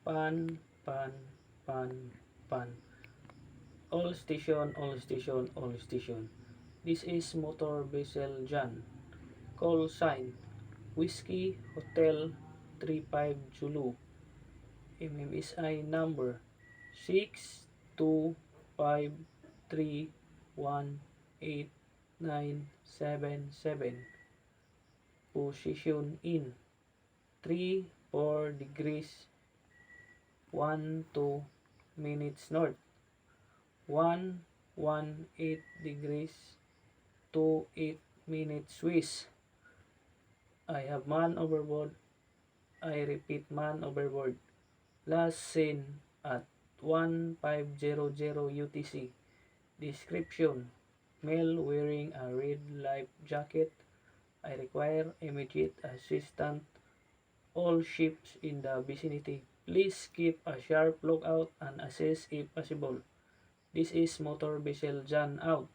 Pan, pan, pan, pan. All station, all station, all station. This is motor vessel Jan. Call sign Whiskey Hotel 35 Zulu. MMSI number 625318977. Position in 34 degrees 12 minutes north, 118 degrees 28 minutes west. I have man overboard. I repeat, man overboard. Last seen at 1500 UTC. Description: male wearing a red life jacket. I require immediate assistance. All ships in the vicinity, please keep a sharp lookout and assist if possible. This is motor vessel Jan out.